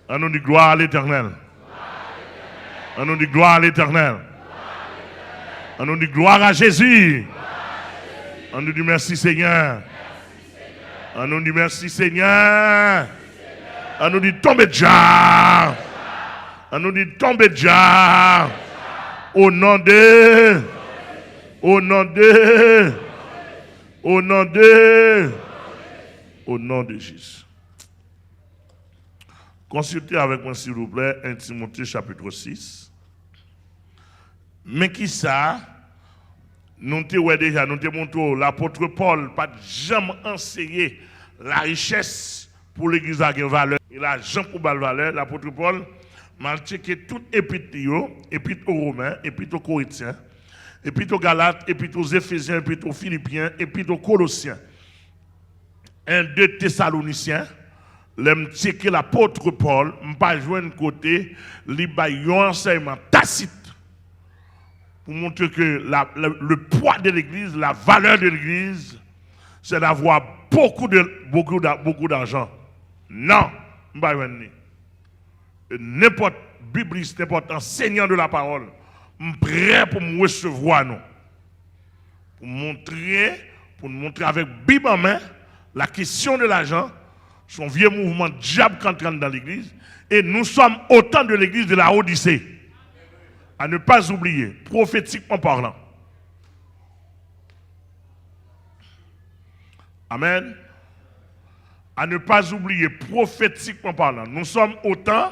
On nous dit gloire à l'Éternel. On nous dit gloire à l'Éternel. On nous dit gloire à Jésus. On nous dit merci Seigneur. On nous dit merci Seigneur. On nous dit tombez déjà. On nous dit tombez déjà. Au nom de. Au nom de. Au nom de. Au nom de Jésus. Consultez avec moi s'il vous plaît 1 Timothée chapitre 6. Mais qui ça? Nous t'avons déjà, nous t'avons montré l'apôtre Paul pas jamais enseigné la richesse pour l'église à valeur. Il a jamais pour la valeur. L'apôtre Paul m'a checké tout épître, épître aux Romains, épître aux Corinthiens, épître aux Galates, épître aux Éphésiens, épître aux Philippiens, épître aux Colossiens. 2 Thessaloniciens. L'aime checker l'apôtre Paul, m'pas joindre côté, li ba yon enseignement tacite pour montrer que le poids de l'église, la valeur de l'église, c'est d'avoir beaucoup d'argent. Non, m'pas joindre. N'importe bibliste, n'importe enseignant de la parole, prêt pour me recevoir nous. Pour montrer avec Bible en main la question de l'argent. Son vieux mouvement diable qui entre dans l'église. Et nous sommes autant de l'église de la Odyssée. À ne pas oublier, prophétiquement parlant. Amen. À ne pas oublier, prophétiquement parlant. Nous sommes autant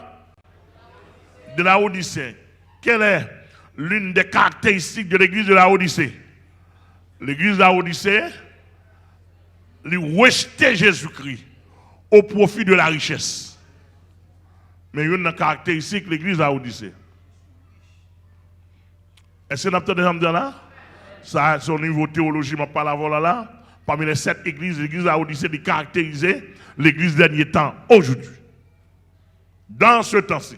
de la Odyssée. Quelle est l'une des caractéristiques de l'église de la Odyssée? L'église de la Odyssée, lui rejetait Jésus-Christ au profit de la richesse. Mais il y a une caractéristique de l'église à Odyssée. Est-ce que vous avez entendu là? Ça, c'est au niveau théologie, je parle là. Parmi les 7 églises, l'église à Odyssée est caractérisée l'église dernier temps, aujourd'hui. Dans ce temps-ci.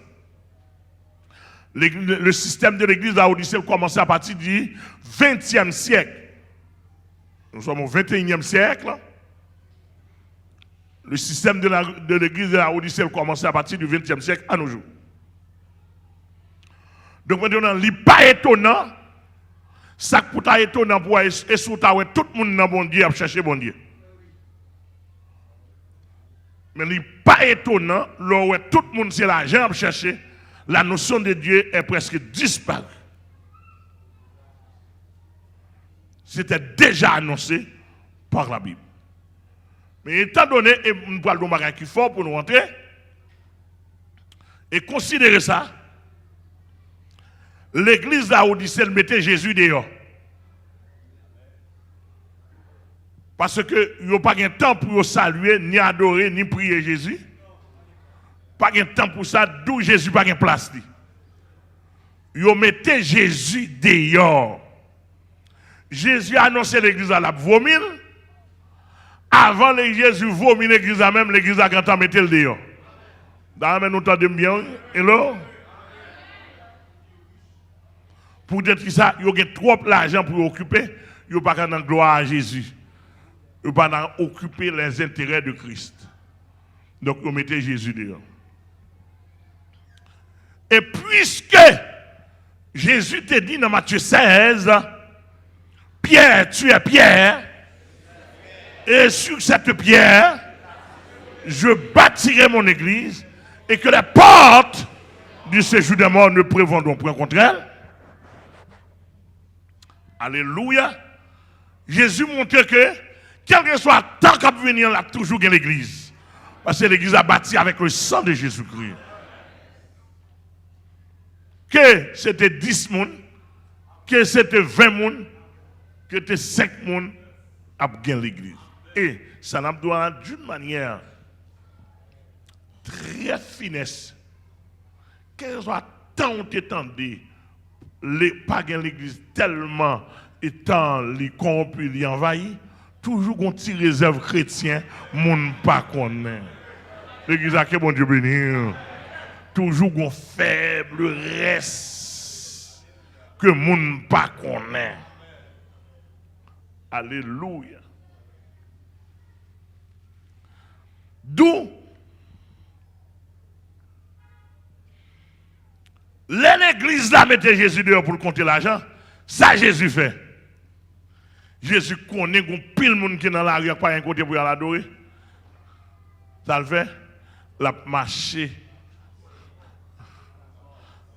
Le système de l'église à Odyssée a commencé à partir du 20e siècle. Nous sommes au 21e siècle. Le système de l'église de la Odyssée a commencé à partir du 20e siècle à nos jours. Donc maintenant, il n'est pas étonnant, ça peut être étonnant pour tout le monde dans bon Dieu à chercher bon Dieu. Mais il n'est pas étonnant, là tout le monde c'est l'argent à chercher, la notion de Dieu est presque disparue. C'était déjà annoncé par la Bible. Mais étant donné, et nous parlons de bagage qui fort pour nous rentrer, et considérer ça, l'église de Odyssée mettait Jésus dehors. Parce que il n'y a pas de temps pour saluer, ni adorer, ni prier Jésus. Pas de temps pour ça, d'où Jésus n'a pas de place. Ils mettaient Jésus dehors. Jésus a annoncé l'église à la vomir. Avant les Jésus vomit l'église à même, l'église a grand mettre le dehors. D'ailleurs, nous entendons bien. Et là, pour dire que ça, il y a trop d'argent pour occuper, il n'y a pas de gloire à Jésus. Il n'y a pas occuper les intérêts de Christ. Donc, vous mettez Jésus dehors. Et puisque Jésus te dit dans Matthieu 16, Pierre, tu es Pierre, et sur cette pierre, je bâtirai mon église, et que les portes du séjour des morts ne prévaudront point contre elle. Alléluia. Jésus montre que, quel que soit le temps qu'à venir, il a toujours gagné l'église. Parce que l'église a bâti avec le sang de Jésus-Christ. Que c'était 10 personnes, que c'était 20 personnes, que c'était 5 personnes à gagner l'église. Et ça n'a pas d'une manière très finesse. Quel soit le temps où tu t'entendais, les pas gagner l'église tellement étant les corrompus, les envahis, toujours une petite réserve chrétien, mon pas connaît. L'église a que bon Dieu béni. Toujours un faible reste que mon pas connaît. Alléluia. D'où L'église là mettait Jésus dehors pour compter l'argent. Ça Jésus fait. Jésus connaît qu'on pile monde qui est dans la rue, pas un côté pour aller adorer. Ça le fait. La marché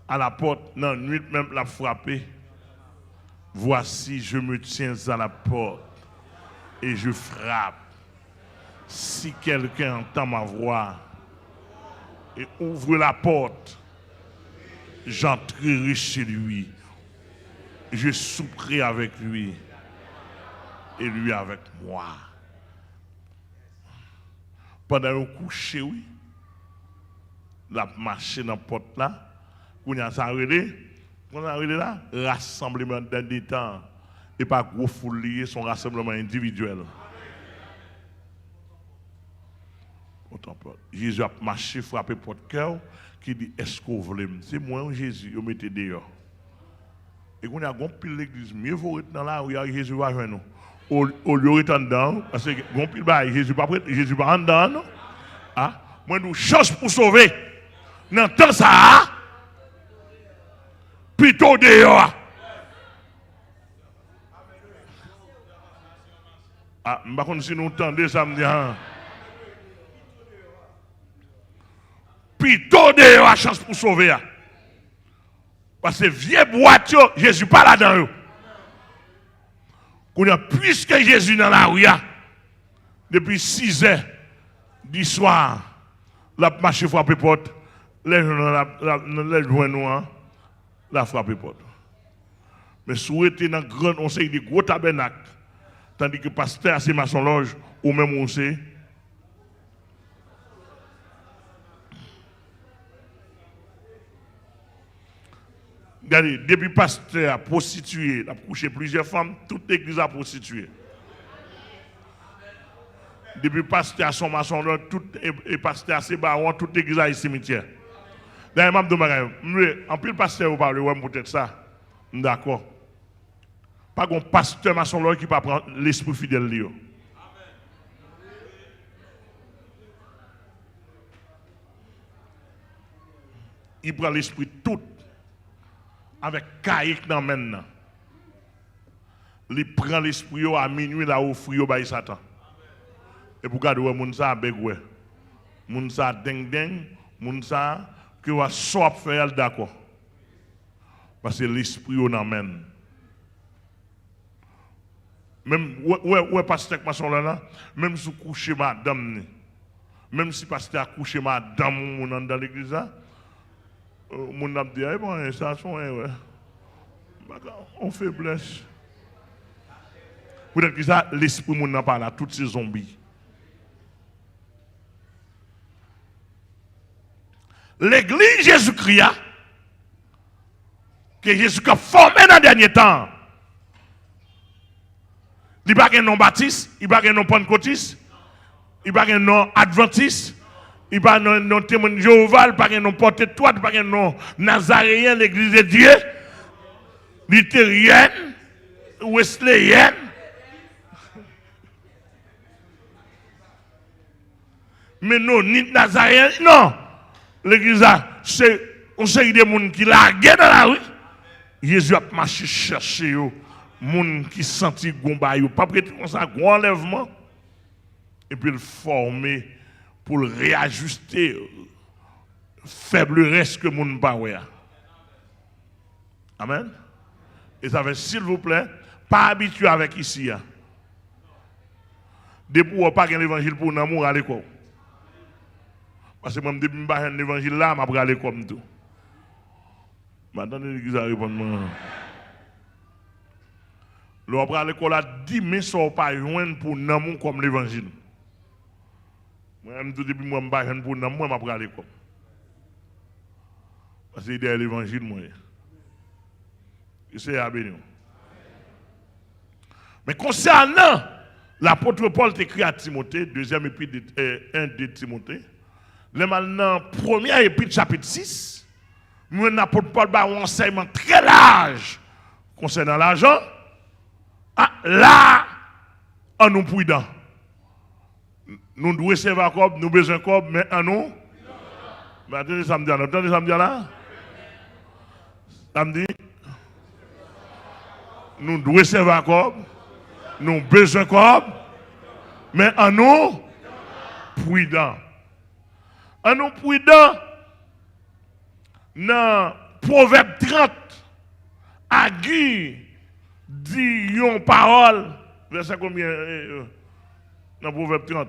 à la porte, dans la nuit même la frapper. Voici, je me tiens à la porte et je frappe. Si quelqu'un entend ma voix et ouvre la porte, j'entrerai chez lui. Je souperai avec lui et lui avec moi. Pendant le coucher, oui, la marché dans la porte là, on a s'arrêté là, rassemblement d'un des temps, et pas gros foule lié, son rassemblement individuel. Jésus a marché, frappé porte cœur, qui dit est-ce qu'on veut? C'est moi Jésus, vous mettez dehors. Et qu'on a gon pile l'église, mieux vaut être dans là où Jésus va joindre nous. Au lieu d'être dedans, parce que gon pile bail, Jésus pas en dedans, non? Ah, moi nous chance pour sauver. Dans temps ça, plutôt dehors. Ah, je ne sais pas si nous entendons ça me dit. Plutôt dehors, chance pour sauver. Parce que vieux boîte, Jésus pas là-dedans. Puisque Jésus dans la rue, depuis 6 heures du soir, la marche frappe porte, les joints noirs, la frappe porte. Mais souhaiter dans grand, on sait des gros tabernacles, tandis que pasteur c'est maçon loge, ou même on sait. Regardez, depuis pasteur a prostitué, a couché plusieurs femmes, toute l'église a prostitué. Depuis pasteur a son maçon, et pasteur a ses barons, toute l'église a un cimetière. D'ailleurs, je me dis, en plus le pasteur vous parle, ouais, peut-être ça. D'accord. Pas un pasteur maçon qui peut prendre l'esprit fidèle. Il prend l'esprit tout. Avec caïque dans maintenant. Il prend l'esprit à minuit là où frio by Satan. Et pour garder moun ça begwe. Moun ça ding ding, moun ça que va soit faire d'accord. Parce que l'esprit on amène. Même ouais pasteur maçon là, même si coucher madame même si pasteur a couché madame dans l'église là, mon a dit, bon, ça sont, ouais. On fait blesse. Peut-être que ça, l'esprit mon n'a pas là, tous ces zombies. L'église Jésus-Christ, que Jésus a formé dans le dernier temps, il n'y a pas un nom baptiste, il n'y a pas un nom pentecôtiste, il n'y a pas un nom adventiste. Il n'y a pas un nom témoin de Jéhovah, il n'y a pas un nom porte-toi, il n'y a pas un nom nazaréen, l'église de Dieu, luthérienne, wesleyenne. Mais non, ni nazaréen, non. L'église, c'est on sait des gens qui larguent dans la rue. Jésus a marché chercher des gens qui sentent gomba, pas prêter comme ça, un enlèvement. Et puis le former. Pour réajuster faible reste que mon pas. Amen. Et ça fait, s'il vous plaît, pas habitué avec ici. Depuis qu'on n'a pas l'évangile pour nous, on à l'école. Parce que même depuis que je n'ai l'évangile là, je vais aller comme tout. Maintenant, l'église a répondu. Le après l'école a dit, mais ça ne pas joindre pour nous comme l'évangile. Moi, depuis que je ne suis pas pour nous, moi, je vais aller comme. Parce que c'est l'évangile, moi. Et c'est à bénir. Mais concernant l'apôtre Paul écrit à Timothée, deuxième épître 1 de Timothée, le maintenant, premier épître chapitre 6, l'apôtre Paul a un enseignement très large concernant l'argent. Ah, là, on nous prudent. Nous devons recevoir comme, nous besoin comme, mais en nous. Mais attendez, ça me dit là. Ça me dit, nous devons servir comme, nous besoin comme, mais en nous, prudents. En nous prudents, dans Proverbe 30, Agu dit une parole, verset combien dans Proverbe 30.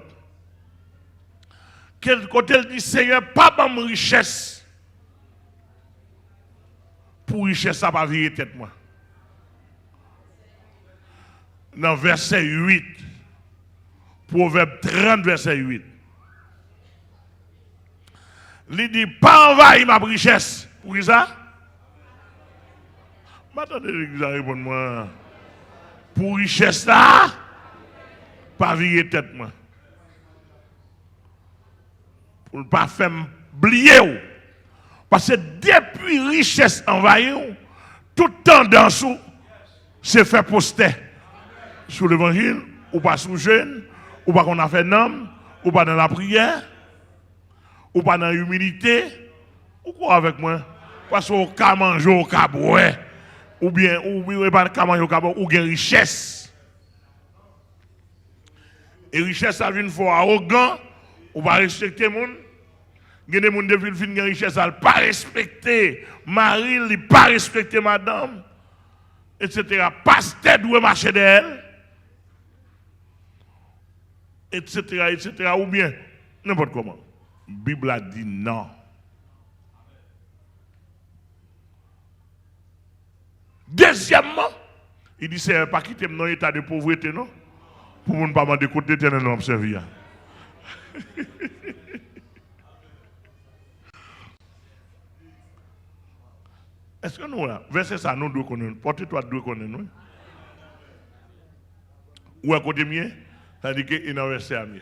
Quel côté il dit, Seigneur, pas ma richesse. Pour richesse, ça va virer tête moi. Dans verset 8, Proverbe 30, verset 8. Il dit, pas envahir ma richesse. Pour qui ça? M'attendez, l'église répond moi. Pour richesse là, pas virer tête moi. Pour ne pas faire oublier. Parce que depuis richesse envahie, toute tendance, c'est fait poster sur l'évangile, ou pas sous jeûne, ou pas qu'on a fait nom, ou pas dans la prière, ou pas dans l'humilité, ou quoi avec moi? Parce qu'on peut manger au cabouet, ou bien, pas qu'à manger au cabouet, ou bien richesse. Et richesse, ça vient une fois arrogant, ou pas respecter les gens. Il y a des gens qui fin de richesse, ils ne pas respecter Marie, ils ne pas respecter madame, etc. Pas tête où marcher d'elle, etc., etc. Ou bien, n'importe comment. La Bible a dit non. Deuxièmement, il dit c'est pas quitter dans l'état de pauvreté, non? Pour ne pas demander côté de non observer. Est-ce que nous, là, verset ça, nous deux connaissons, portez-toi deux connaissons, nous? Ou à côté mien, ça dit qu'il y a un verset à mien.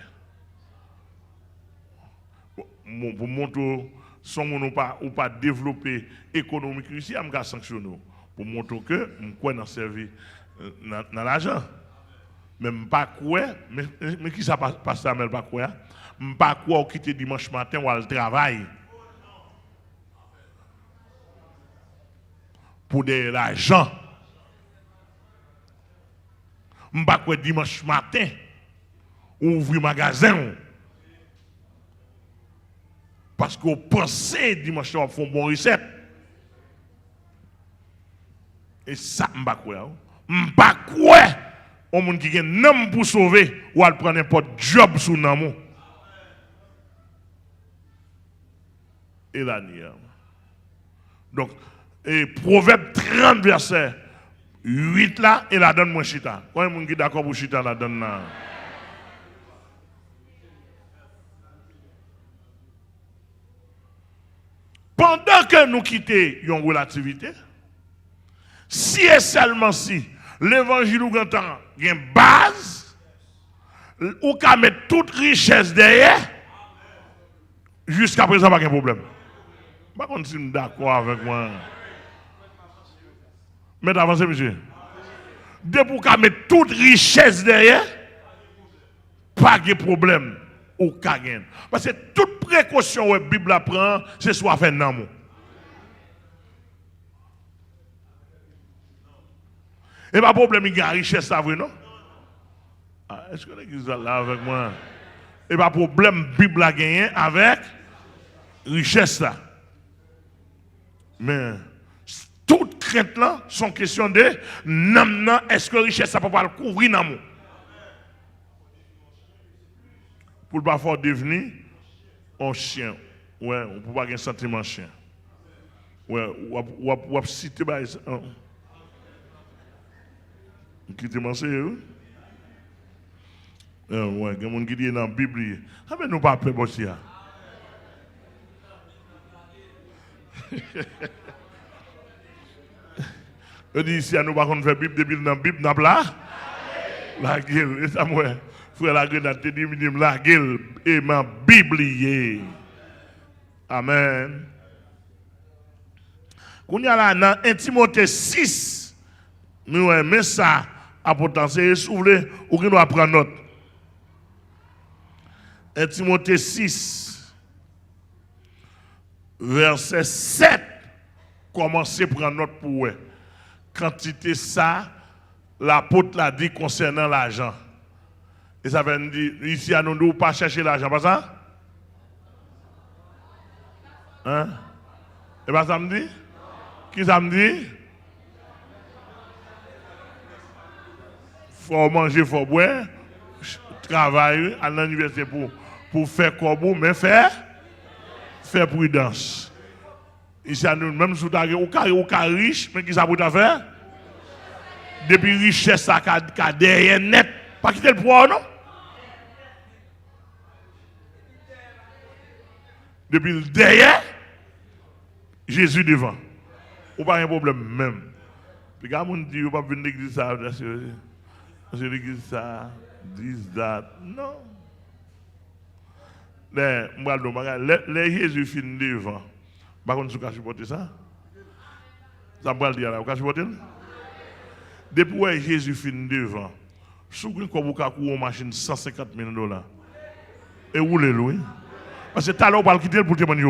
Pour montrer son ou pas développer économique ici, je vais sanctionner. Pour montrer que je crois dans servir dans l'argent. Mais je ne pas quoi, mais qui ça passe ça, mais pas quoi? Je ne pas quoi quitter dimanche matin ou aller travailler. Pour de l'argent. Je ne pas quoi dimanche matin ouvrir magasin. Parce que vous pensez dimanche soir font bon recette. Et ça, je ne sais pas quoi. Je ne sais pas quoi. On monde qui a un homme pour sauver ou à prendre n'importe job sous l'amour. Et la nuit. Donc, et Proverbe 30, verset 8 là, et la donne moi chita. Quand il y a qui est d'accord pour chita, la donne là. Pendant que nous quittons une relativité, si et seulement si l'évangile ou grand temps a une base, ou qu'à mettre toute richesse derrière, jusqu'à présent, pas de problème. Par contre, si vous êtes d'accord avec moi. Mais avancez, monsieur. Depuis qu'à mettre toute richesse derrière, pas de problème. Ou qu'à parce que toute précaution que la Bible apprend, c'est soit faire un amour. Et pas de problème, il y a richesse, ça vrai, non? Est-ce que l'église est là avec moi? Et pas de problème, la Bible a gagné avec richesse, là. Mais toute crainte là sont question de non, est-ce que richesse ça peut pas le couvrir l'amour? Pour ne pas faire devenir un chien. Ouais, on ne peut pas avoir un sentiment chien. Ouais, ou citer ça. Qui te mange, ouais, il y a des gens qui disent dans la Bible, ah mais nous pas peur aussi. Je dis ici, nous ne pouvons pas faire Bible depuis dans la Bible, dans la gueule. Et ça, moi, frère, la gueule, te dit, la gueule, et ma Bible. Amen. Quand il y a là, dans 1 Timothée 6, nous aimons ça, à potentiel, si vous voulez, ou qui nous apprend note. 1 Timothée 6, verset 7. commencer à prendre note pour eux. Quantité ça, l'apôtre l'a dit concernant l'argent. Et ça veut dire, ici à nous, nous pas chercher l'argent, pas ça? Hein? Et pas ça me dit? Qui ça me dit? Faut manger, faut boire, travailler à l'université pour faire comme vous, mais faire prudence. Ici, nous, même si vous êtes riche, mais qui ça pour faire? Depuis richesse, ça a derrière net. Pas quitter le pouvoir, non? Depuis le derrière, Jésus devant. Ou pas un problème même. Puis quand on dit, on va venir l'église ça, parce que l'église ça, this, that. Non. Les Jésus finit devant. Par contre, vous pouvez supporter ça? Ça me dire là, vous pouvez supporter? Depuis que Jésus finit devant, si vous avez une machine $150 000, et où les louer? Parce que tout à l'heure, on va quitter pour témoigner. Je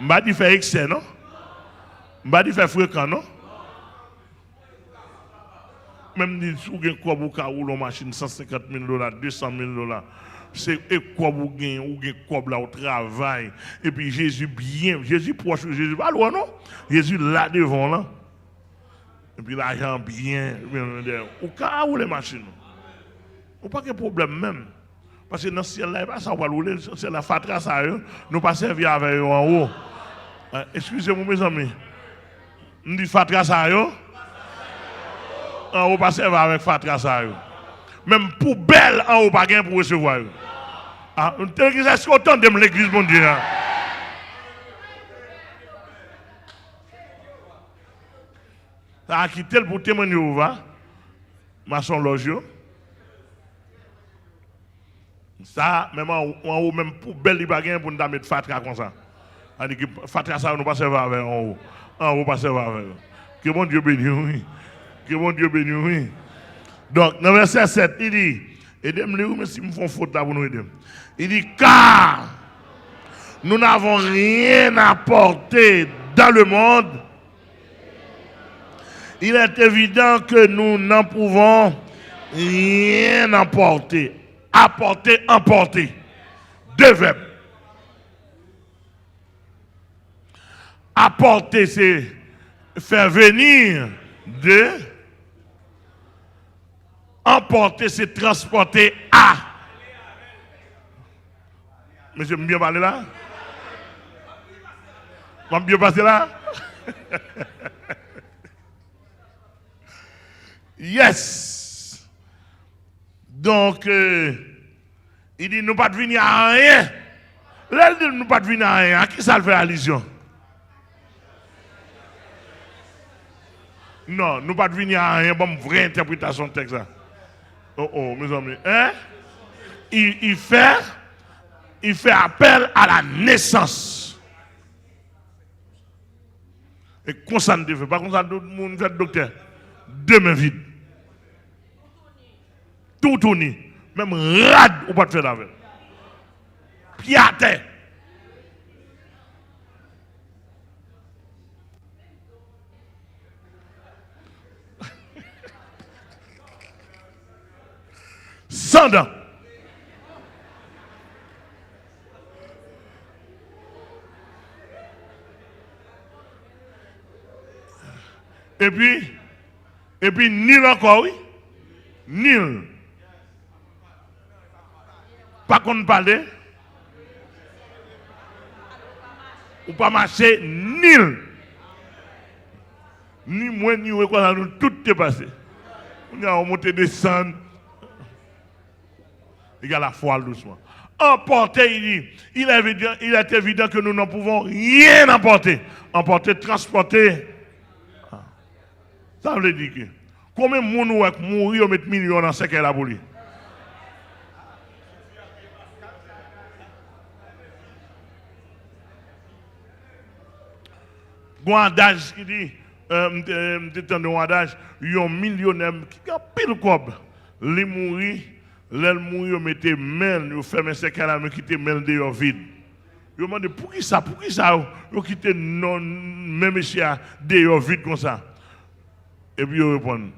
ne vais pas faire excès, non? Je ne vais pas faire fréquent, non? Même si vous avez une machine $150 000, $200 000, c'est quoi vous gagnez, ou quoi là au travail. Et puis Jésus bien, Jésus proche, Jésus pas loin, non? Jésus là devant, là. Et puis l'argent bien, ou cas où les machines. Ou pas de problème même. Parce que dans ce ciel-là, ça va rouler, c'est la fatra, ça, nous pas servir avec eux en haut. Excusez-moi, mes amis. Nous disons fatra, ça, en haut, pas servir avec fatra, ça. Même poubelle en haut, pas gain pour recevoir. Est-ce qu'on entend de l'église, mon Dieu? Ça a quitté le pour témoigner où va? Maçon logio. Ça, même en haut, même poubelle, il n'y a pas pour nous mettre fatra comme ça. Fatra, ça, nous pas servir avec en haut. En haut, pas servir avec. Que mon Dieu bénisse, oui. Que mon Dieu bénisse, oui. Donc, dans le verset 7, il dit, aidez-moi, mais si me font faute là pour nous aider. Il dit, car nous n'avons rien apporté dans le monde, il est évident que nous n'en pouvons rien apporter. Apporter, emporter. Deux verbes. Apporter, c'est faire venir de. Emporter, c'est transporter à. Monsieur, bien parler là? Vous bien passer là? Yes. Donc, il dit, nous pas de venir à rien. Là, il dit, nous pas de venir à rien. À qui ça le fait allusion? Non, nous pas de venir à rien. Bon, vraie interprétation de texte. Oh, mes amis. Hein? Il fait appel à la naissance. Et qu'on s'en fait. Pas comme ça, tout le monde fait docteur. Deux mains vides. Tout tourné. Même rad, ou pas de faire avec. Pied à terre. Sans dents. Et puis, nul encore, oui. Nul. Pas qu'on parle. Ou pas marcher, nul. Ni moins, ni quoi, nous tout est passé. On a monté, descendre. Il y a la foi doucement. Emporter, il dit, il est évident que nous n'en pouvons rien emporter. Emporter, transporter. Ça veut dire que combien de gens mourir, mettre millions dans ce qu'elle a voulu. Bon adage qui dit, il y a un millionnaire qui a pile cob, les mourir, L'elle mouille, vous mettez main, vous fermez ces canaux, vous quittez main dehors vide. Vous demandez pour qui ça, vous quittez non, même si dehors vide comme ça. Et puis vous répondez,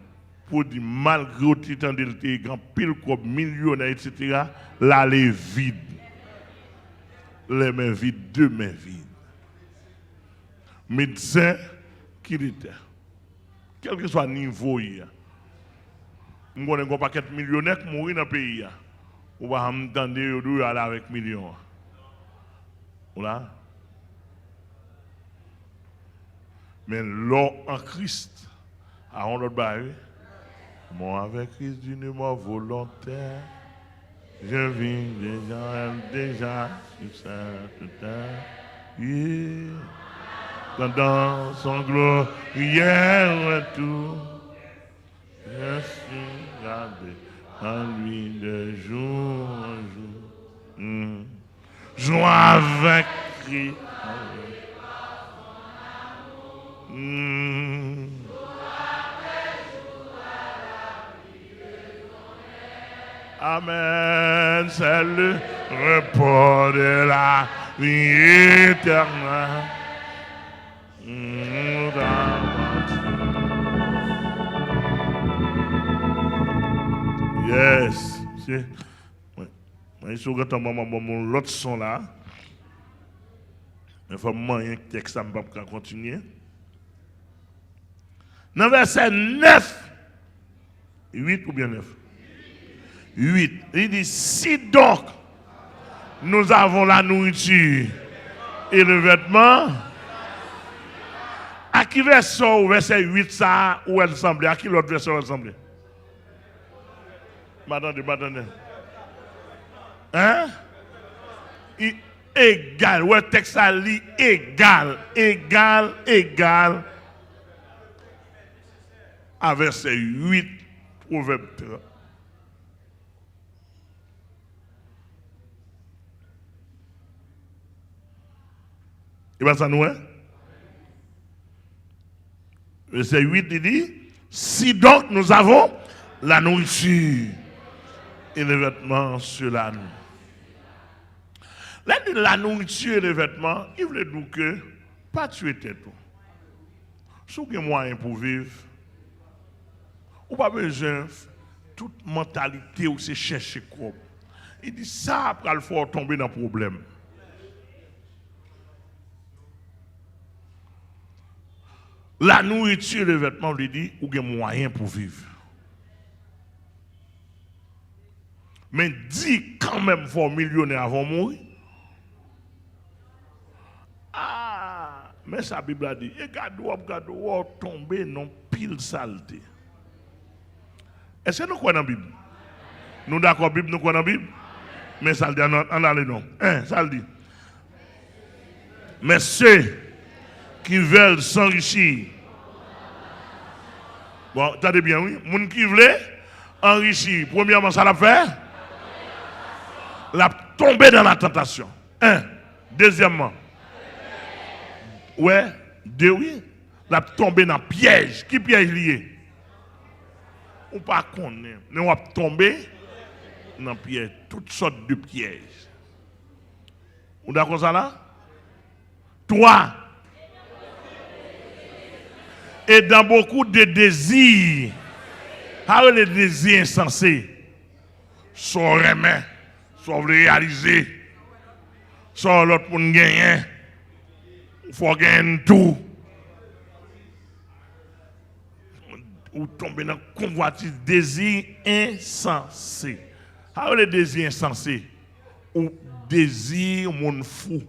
pour dire malgré tout le temps de grand pile comme millionnaire, etc., là, les vide. Les mains vides, deux mains vides. Médecin, qui était. Quel que soit le niveau, nous avons un paquet de millionnaires qui mourent dans le pays. On va entendre aller avec millions. Voilà. Mais l'or en Christ, à on l'autre bail. Moi avec Christ d'une mort volontaire, je vis déjà sur cette terre. Yeah. Dans son glorieux retour, je suis gardé en lui de jour en jour. Joie avec Christ. Amen, c'est le repos de la vie éternelle. Yes. Je suis l'autre son là. Il faut que un texte ça va continuer. Dans verset 9, 8 ou bien 9? 8. Il dit, si donc nous avons la nourriture et le vêtement, à qui verset 8 ça, où elle semblait? À qui l'autre verset elle semblait? M'attendez. Hein? Égal. Ouais, texte ça lit égal. À verset 8, Proverbe 30. Et bien ça nous est. Verset 8, il dit, si donc nous avons la nourriture et les vêtements sur la nous. La nourriture et les vêtements, il veut dire que pas tuer tête. Si vous avez moyen pour vivre, ou pas besoin toute mentalité ou c'est chercher quoi. Il dit ça après le faut tomber dans le problème. La nourriture et les vêtements lui dit ou avez moyen pour vivre. Mais dit quand même faut millionnaire avant de mourir. Ah, mais sa Bible a dit, regardez, tomber dans pile saleté. Est-ce que nous croyons dans la Bible? Nous d'accord, Bible, nous croyons dans la Bible? Mais ça le dit, on a le nom. Ça le dit. Mais ceux qui veulent s'enrichir, bon, attendez bien, oui, les gens qui veulent enrichir, premièrement, ça l'a fait? La tomber dans la tentation. Deuxièmement, ouais, oui, la tomber dans le piège. Qui piège lié? On pas connaître, mais on va tomber dans le piège, toutes sortes de pièges. Vous d'accord ça là? Toi, et dans beaucoup de désirs, les désirs insensés, sont remis, sont réalisés, sont l'autre pour gagner, il faut gagner tout. Ou tomber dans convoitise, désir insensé. Les désirs insensés, ou désir mon fou.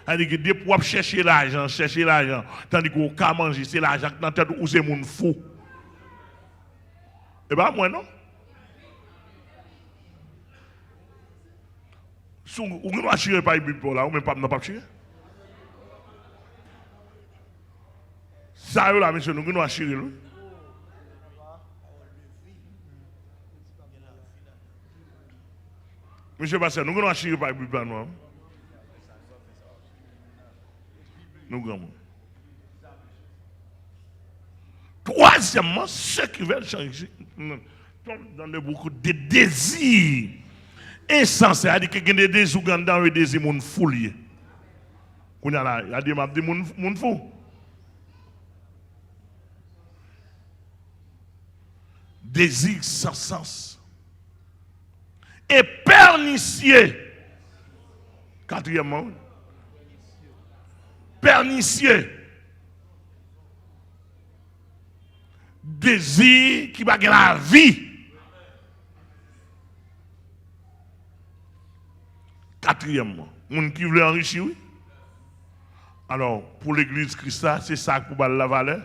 C'est-à-dire que dès pour chercher l'argent, tandis qu'on peut manger, c'est l'argent dans la tête ou c'est mon fou. Et bien, moi, non? Si vous ne pouvez pas Bible là, ou même pas chier. Ça, là, monsieur, nous ne pouvons pas chier. Monsieur Pasteur, nous ne pouvons pas chier par Bible là, nous avons. Troisièmement, ceux qui veulent changer. tombe dans beaucoup de désirs insensés. Il dit que des désirs dans des désirs moun foulier. Qu'on a là, il a dit moun fou. Désir sans sens. Et pernicieux. Quatrièmement, pernicieux. Désir qui va gagner la vie. Quatrièmement, moun qui veut enrichir, oui. Alors, pour l'église Christ, c'est ça pour la valeur.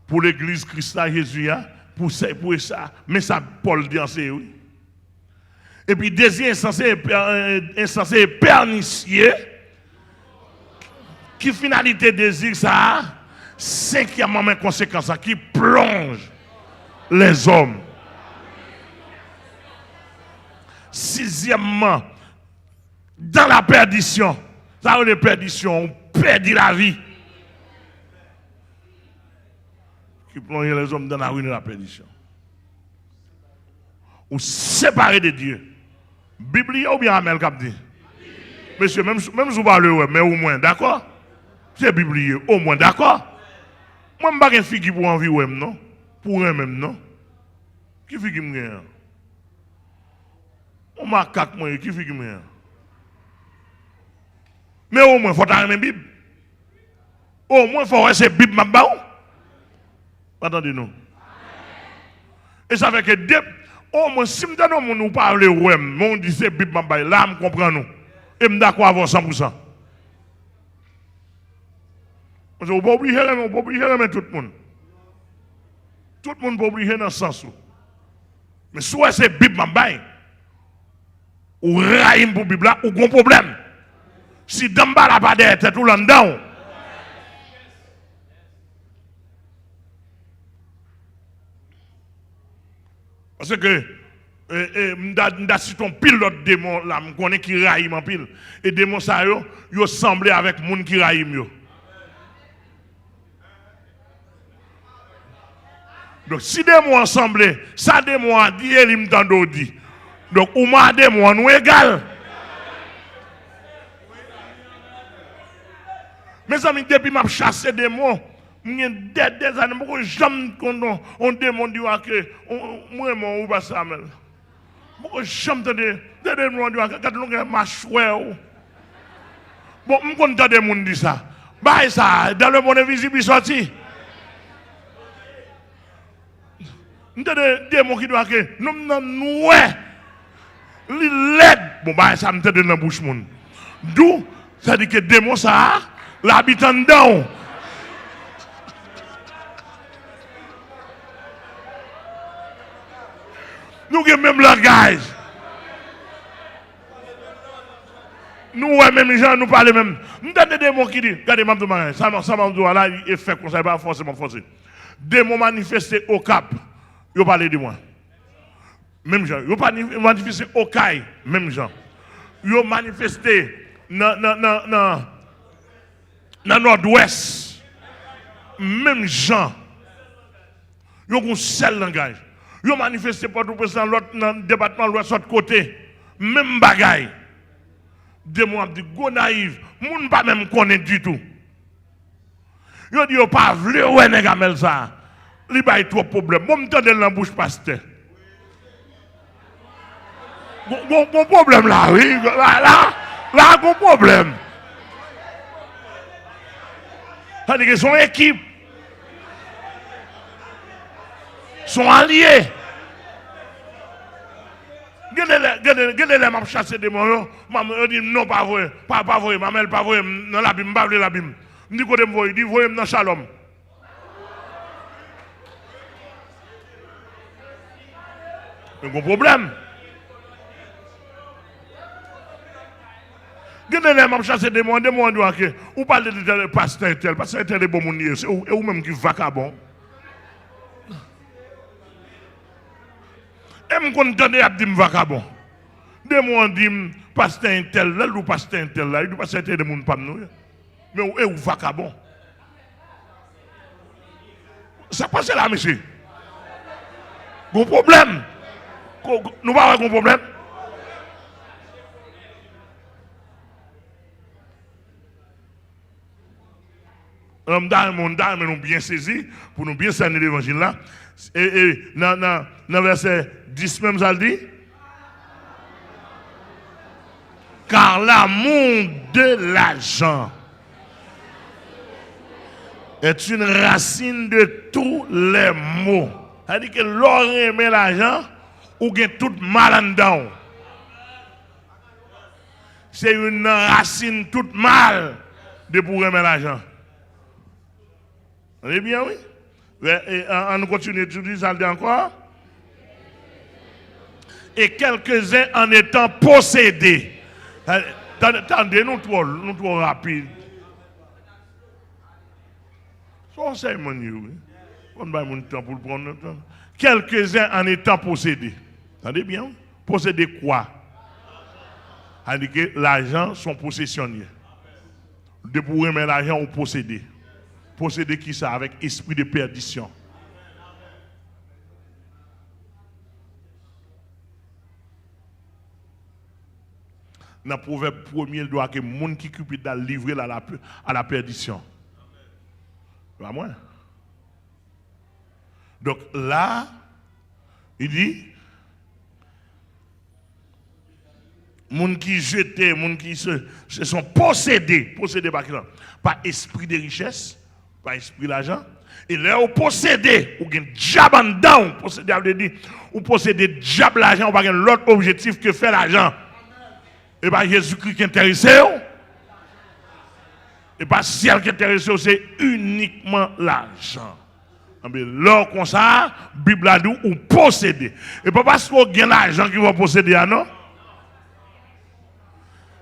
Pour l'église Christ, Jésus, pour ça, mais ça, Paul dit, c'est oui. Et puis, désir insensé et pernicieux, qui finalité désir ça, cinquièmement, conséquence, qui plonge les hommes. Sixièmement, dans la perdition, ça veut dire perdition, on perdit la vie. Qui plonge les hommes dans la ruine de la perdition. Ou séparés de Dieu. Bible ou bien Amel Cap dit? Monsieur, même si vous parlez, mais au moins, d'accord? C'est Bible, au moins, d'accord? Moi, je ne suis pas une fille qui pour envie, non? Pour un même, non? Qui fait qui me gagne? On m'a quatre mois, qui fait qui me gagne? Mais au moins, il faut avoir une Bible. Au moins, il faut avoir cette Bible, ma baou. Attendez-nous. Et ça fait que au moins, si nous parlons, on dit c'est Bible, ma baou, là, je comprends nous. Et je d'accord avec 100%. Parce que vous ne pouvez pas oublier tout le monde. Tout le monde peut oublier dans ce sens. Mais soit c'est Bible, ma baou, ou raïm pour Bible, ou un problème. Si Damba n'a pas d'être tout là-dedans. Parce que m'da si ton pile l'autre démon là, me connaît qui raïm en pile. Et démon ça yo semblé avec moun qui raïm yo. Donc si démon ensemble, ça démon a dit il m'tando dit. Donc ou ma démon nous égal. Mes amis, depuis que je chasse des démons, il y a des années, je jamais on démon dit que moi, ou pas ça. Je jamais des démons dit que quand on marche, bon, je connais des gens dit ça. Bah, ça, dans le monde invisible, il sorti. Il y a des démons qui disent que nous, il l'aide. Bon, bah, ça me dit dans la bouche. D'où, ça dit que démon, ça. L'habitant dedans. Nous avons même langage. Nous avons même gens, nous parlons même. Nous avons des mots qui disent, regardez, ça m'a dit, là, il fait comme ça, il va forcément forcer. Des mots manifestés au Cap, ils parlent de moi. Même gens. Ils manifestés au Caille, même gens. Ils manifesté dans le nord-ouest, même gens, ils ont un seul langage. Ils ont manifesté pour tout dans le département de l'ouest, de côté, même bagaille. Des mois de go naïf, moun ne pas même connaître du tout. Ils ont dit, ils pas voulu, ouais, négamel ça. Il y a trop de problèmes. Moi, je me dans la bouche pasteur. Bon problème là, oui. Là, bon problème. C'est-à-dire que son équipe, sont alliés. Regardez les m'a chassé des mots. Je dis non, pas vrai. Pas vrai. Ma mère, pas vrai. Dans l'abîme, pas vrai l'abîme. Je dis que je dis, voyez dans Shalom. Il y a un problème. Regardez les chassé des mots. Ou parlez de pasteur tel est bon monde. C'est ou même qui vacabon. Et je me dis à dire vacabon. Des mots dit pasteur tel là ou pasteur tel là. Il dit pasteur tel de monde pas nous. Mais où vacabon. Ça passe là, monsieur. Bon problème. Nous pas avoir un problème. Nous bien saisi pour nous bien cerner l'évangile là. Et dans verset 10 même, ça le dit. Car l'amour de l'argent est une racine de tous les maux. C'est-à-dire que l'on aime l'argent ou gain tout mal en dedans. C'est une racine toute mal de pour aimer l'argent. Vous bien, oui? On continue d'étudier ça encore. Et quelques-uns en étant possédés. Attendez, nous trop rapides. C'est mon oui. On va mon temps pour prendre notre temps. Quelques-uns en étant possédés. Attendez bien? Posséder quoi? C'est-à-dire que l'argent, son possessionnaire. De pour aimer l'argent ou posséder. Posséder qui ça? Avec esprit de perdition. Dans le proverbe premier, il doit que le monde qui cupide dans livrer à la perdition. Pas moi. Donc là, il dit, monde qui jeté, monde qui se sont possédés par esprit de richesse, par esprit d'argent. Et là, vous possédez, ou un diable en dedans, ou possédez diable l'argent, ou pas l'autre objectif que fait l'argent. Et pas Jésus-Christ qui est intéressé. Et pas ciel qui est intéressé, c'est uniquement l'argent. Mais là, comme ça, la Bible a dit, ou posséder. Et pas parce qu'on gagne l'argent qui va posséder, non?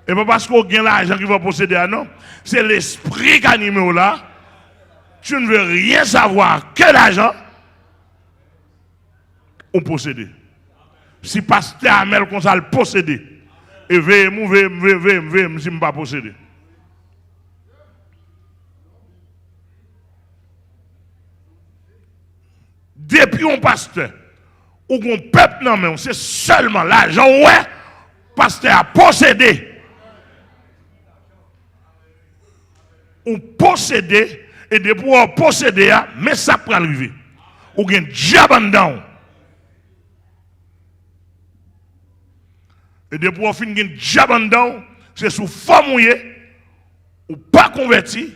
Et pas parce qu'on gagne l'argent qui va posséder, non? C'est l'esprit qui anime là. Tu ne veux rien savoir que l'argent ou posséder. Si pasteur Amel comme ça le posséder, et veille, si je ne suis pas posséder. Depuis un pasteur, ou un peuple, non, mais c'est seulement l'argent, ouais, pasteur a possédé. Ou posséder, et de pouvoir posséder, mais ça peut arriver. Ou un diable en dedans. Et de pouvoir finir un diable en dedans, c'est sous forme ou pas converti,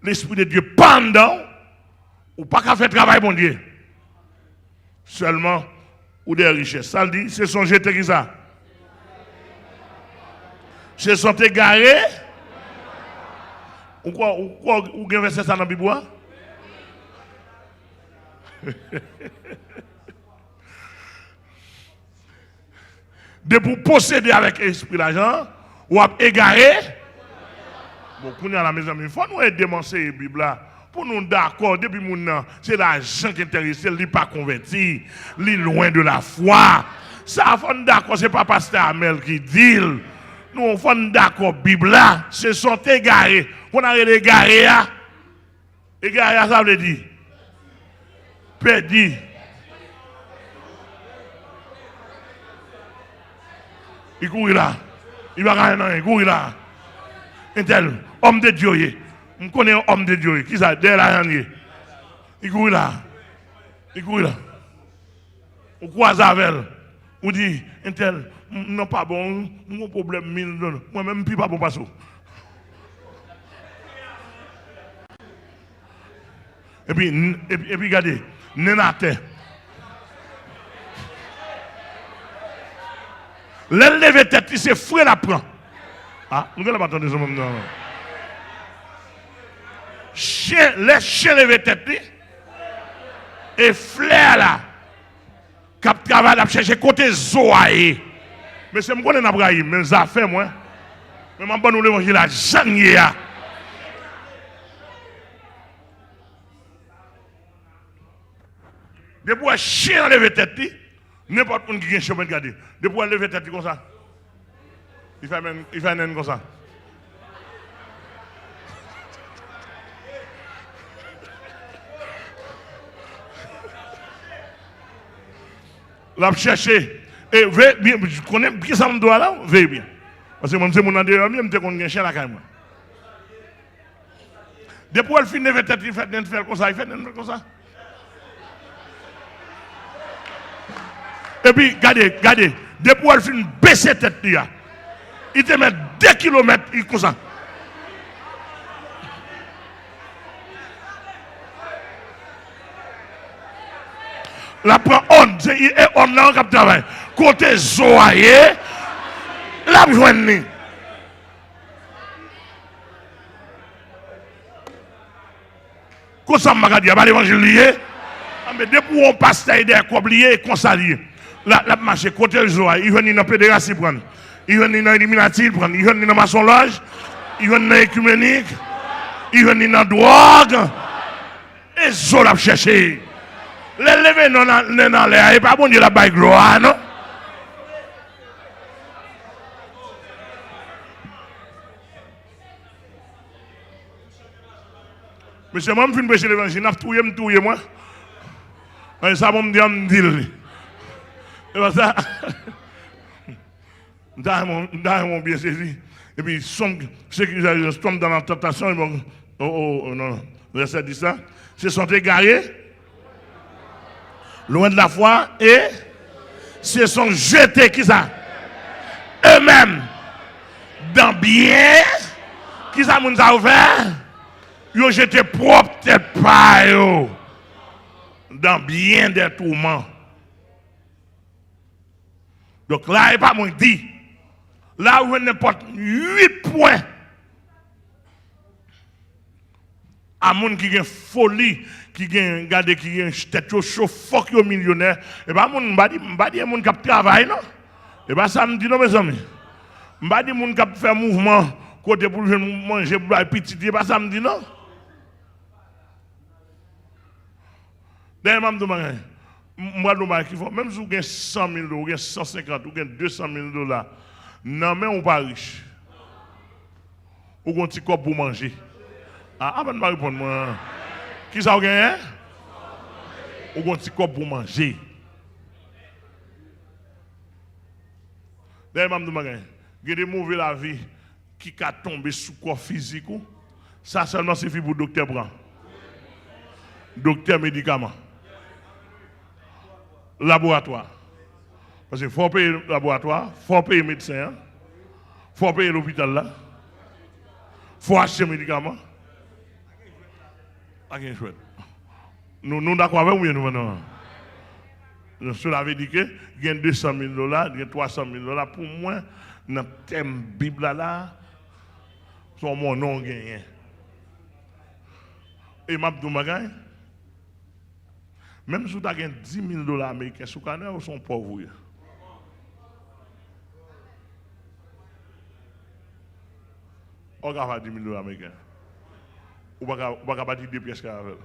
l'Esprit de Dieu pas en dedans, ou pas qu'à faire travail, bon Dieu. Seulement, ou des richesses. Ça le dit, c'est son jeté qui ça. C'est son égaré. Ou quoi, ou bien verset ça dans la Bible? De pour posséder avec l'esprit l'argent, ou à égarer. Bon, pour nous à la maison, il faut nous démoncer la Bible là. Pour nous d'accord, depuis mon c'est l'argent qui intéresse, il n'est pas converti, il est loin de la foi. Ça, faut nous d'accord, ce n'est pas pasteur Amel qui dit. Nous, faut nous d'accord, Bible là, ce sont égarés. On a égaré, égaré, ça veut dire perdu. Il court là, il va gagner, il court là. Un tel, homme de Dieu. Je connais un homme de Dieu. Qui ça? Derrière la rangée. Il court là. Il court là. On croise avec elle. On dit, un tel, non pas bon, mon problème, moi-même, je pas bon passo. Et puis, regardez, Nenate. L'enlever tête, c'est fouet la prend. Ah, nous allons pas attendre ce moment. Chien, les chiens lever tête et flair là. Cap travail à chercher côté zoaé. Mais c'est moi qui Abraham, mais ça fait moi. Mais je nous l'évangile là, jamais. Depuis un chien lever tête, n'importe qui a un chemin de garder. Depuis un lever tête comme ça. Il fait un comme ça. l'a cherché. Et veille bien, je connais qui ça me doit là, veille bien. Parce que moi, c'est mon endroit, je me connais un chien là quand même. Depuis qu'elle finit de tête, il fait comme ça, il fait comme ça. Et puis, regardez, depuis qu'elle finit de baisser la tête, il te met 2 kilomètres, il comme ça. La prend on, c'est on là qui travaille. Côté Zoaye, la joindre. Comme ça, m'a dit, pas l'évangile lié. Mais depuis on passe là, il est oublié et consalié. La marche côté Zoaye, il vient dans la pédération prendre. Il vient dans l'illuminatif prendre. Il vient dans la maçonnage. Il vient dans l'écuménique. Il vient dans la drogue. Et Zo l'a cherché. Les lever dans l'air, et pas bon Dieu la baille gloire, non? Monsieur, moi, je viens prêcher l'évangile, je vais touiller moi. Et ça, je me dire. Et bien ça, dans mon bien saisi. Et puis, ceux qui tombent dans la tentation, ils vont. Oh, non, verset dit ça. Se sont égarés. Loin de la foi et se sont jetés qui ça eux-mêmes dans bien qui ça moun a ouvert yo jeté propre tête pas yo dans bien des tourments. Donc là il pas mon dit là où n'importe 8 points à moun qui a folie qui gagne garder qui gagne tête chaud fuck yo millionnaire et pas moun m'ba di moun qui travaille non et pas ça me dit non mes amis m'ba di moun qui faire mouvement côté pour manger pour petit et pas ça me dit non d'ailleurs moi qui font même si vous gagnez 100 000 $, vous gagnez 150 ou gagnez 200 000 $, non mais on pas riche ou un petit corps pour manger avant de me répondre moi. Qui ça gagne? Ou un petit corps pour manger. D'ailleurs, il y a des mauvais la vie qui a tombé sous le corps physique. Ça seulement suffit pour le docteur Bran. Docteur médicament. Laboratoire. Parce qu'il faut payer le laboratoire, il faut payer le médecin, il faut payer l'hôpital là. Il faut acheter les médicaments. Nous d'accord avec vous maintenant. Cela veut dire que il y a 200 000 $, il y a 300 000 $. Pour moi, dans le thème Bible là, son mon nom gagné. Et Mabdou Magay, même si tu as 10 000 $ américains sur le canal, ils sont pauvres. On va avoir 10 000 $ américains. Ou pas bâtir des pièces avec.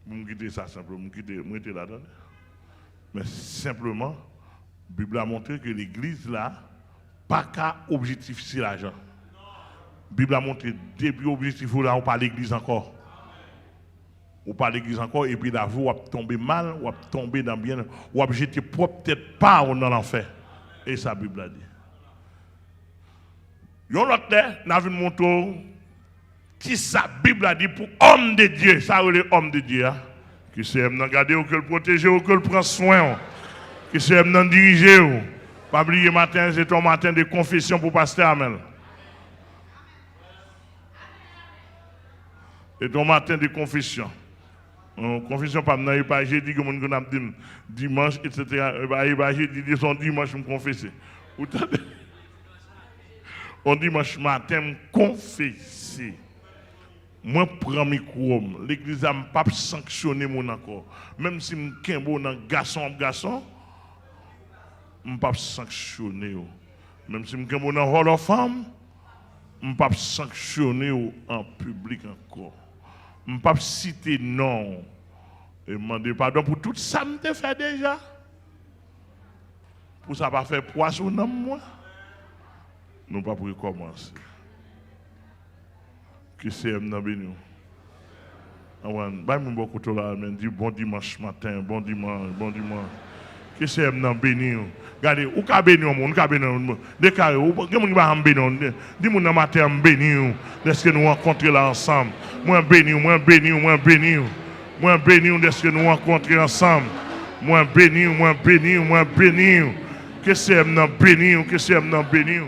Je vais quitter ça simplement, je vais là-dedans. Mais simplement, la Bible a montré que l'église là, pas qu'à objectif c'est l'argent. La Bible a montré depuis objectif là, on pas l'église encore. On pas l'église encore, et puis là, vous tomber mal, vous tomber dans bien, ou jeter propre tête pas dans l'enfer. Et ça, la Bible a dit. Yon l'autre là, n'a vu montrer qui sa Bible a dit pour homme de Dieu, ça c'est l'homme de Dieu, hein? Qui sait garder ou que le protéger ou que le prend soin, qui sait diriger. Pas oublier matin, c'est ton matin de confession pour pasteur Amel. Et ton matin de confession. Confession pas maintenant, pas j'ai dit que mon gars dit dimanche etc. J'ai dit son dimanche me confesser. On dimanche matin me confesser. Moi prends micro, l'église a pas sanctionné mon encore. Même si me kembo dans garçon, me pas sanctionner. Même si me kembo dans hall of femme, me pas sanctionner en public encore. Me pas citer non et demander pardon pour tout ça me te fait déjà. Pour ça pas faire poisson dans moi. Nous pas pour recommencer. Que c'est M. béni. Bah, mon beaucoup de là, dit bon dimanche matin, bon dimanche, bon dimanche. Que c'est m'nan béni. Regardez, ou ka béni on moun, ka béni on. Déclaré, ou que moun va béni on. Dis moun nan matin béni. Est-ce que nous rencontrer là ensemble? Moi béni, moi béni, moi béni. Moi béni, est-ce que nous rencontrer ensemble? Moi béni, moi béni, moi béni. Que c'est m'nan béni, que c'est m'nan béni.